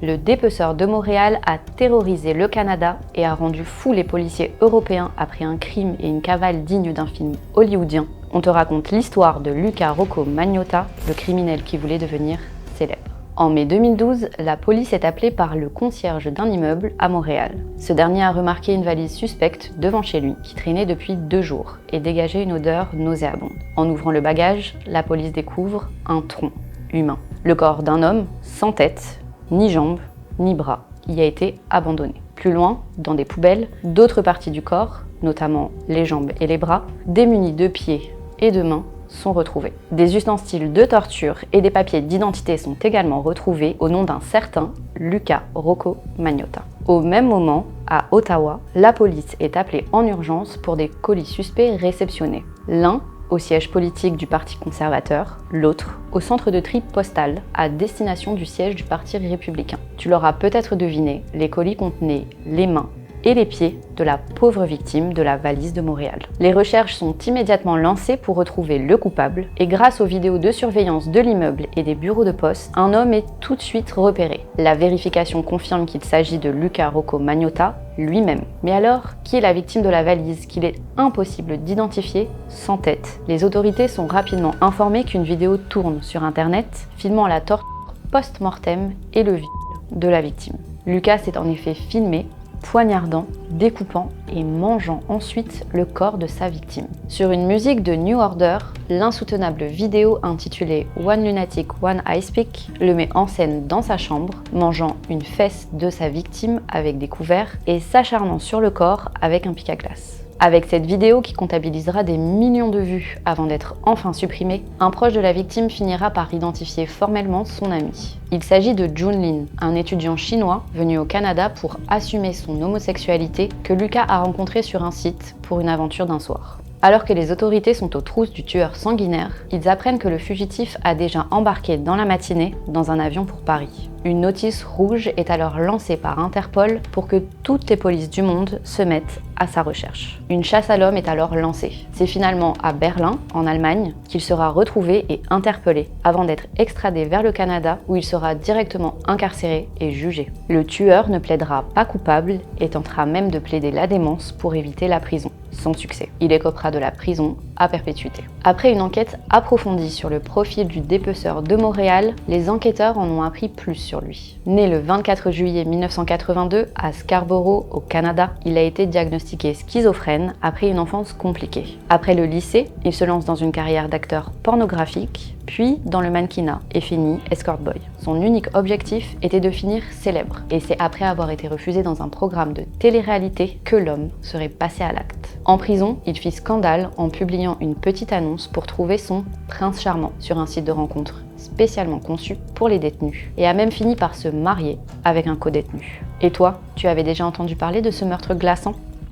Le dépeceur de Montréal a terrorisé le Canada et a rendu fous les policiers européens après un crime et une cavale digne d'un film hollywoodien. On te raconte l'histoire de Luca Rocco Magnotta, le criminel qui voulait devenir célèbre. En mai 2012, la police est appelée par le concierge d'un immeuble à Montréal. Ce dernier a remarqué une valise suspecte devant chez lui qui traînait depuis 2 jours et dégageait une odeur nauséabonde. En ouvrant le bagage, la police découvre un tronc humain. Le corps d'un homme sans tête, ni jambes, ni bras, y a été abandonné. Plus loin, dans des poubelles, d'autres parties du corps, notamment les jambes et les bras, démunis de pieds et de mains, sont retrouvés. Des ustensiles de torture et des papiers d'identité sont également retrouvés au nom d'un certain Luca Rocco Magnotta. Au même moment, à Ottawa, la police est appelée en urgence pour des colis suspects réceptionnés. L'un au siège politique du Parti conservateur, l'autre au centre de tri postal à destination du siège du Parti républicain. Tu l'auras peut-être deviné, les colis contenaient les mains et les pieds de la pauvre victime de la valise de Montréal. Les recherches sont immédiatement lancées pour retrouver le coupable et grâce aux vidéos de surveillance de l'immeuble et des bureaux de poste, un homme est tout de suite repéré. La vérification confirme qu'il s'agit de Luca Rocco Magnotta lui-même. Mais alors, qui est la victime de la valise qu'il est impossible d'identifier sans tête? Les autorités sont rapidement informées qu'une vidéo tourne sur internet filmant la torture post-mortem et le viol de la victime. Luca s'est en effet filmé poignardant, découpant et mangeant ensuite le corps de sa victime. Sur une musique de New Order, l'insoutenable vidéo intitulée One Lunatic, One Ice Pick le met en scène dans sa chambre, mangeant une fesse de sa victime avec des couverts et s'acharnant sur le corps avec un pic à glace. Avec cette vidéo qui comptabilisera des millions de vues avant d'être enfin supprimée, un proche de la victime finira par identifier formellement son ami. Il s'agit de Jun Lin, un étudiant chinois venu au Canada pour assumer son homosexualité que Luca a rencontré sur un site pour une aventure d'un soir. Alors que les autorités sont aux trousses du tueur sanguinaire, ils apprennent que le fugitif a déjà embarqué dans la matinée dans un avion pour Paris. Une notice rouge est alors lancée par Interpol pour que toutes les polices du monde se mettent à sa recherche. Une chasse à l'homme est alors lancée. C'est finalement à Berlin, en Allemagne, qu'il sera retrouvé et interpellé, avant d'être extradé vers le Canada où il sera directement incarcéré et jugé. Le tueur ne plaidera pas coupable et tentera même de plaider la démence pour éviter la prison. Sans succès. Il écopera de la prison à perpétuité. Après une enquête approfondie sur le profil du dépeceur de Montréal, les enquêteurs en ont appris plus sur lui. Né le 24 juillet 1982 à Scarborough, au Canada, il a été diagnostiqué schizophrène après une enfance compliquée. Après le lycée, il se lance dans une carrière d'acteur pornographique, puis dans le mannequinat et finit escort boy. Son unique objectif était de finir célèbre, et c'est après avoir été refusé dans un programme de télé-réalité que l'homme serait passé à l'acte. En prison, il fit scandale en publiant une petite annonce pour trouver son prince charmant sur un site de rencontre spécialement conçu pour les détenus, et a même fini par se marier avec un co-détenu. Et toi, tu avais déjà entendu parler de ce meurtre glaçant ?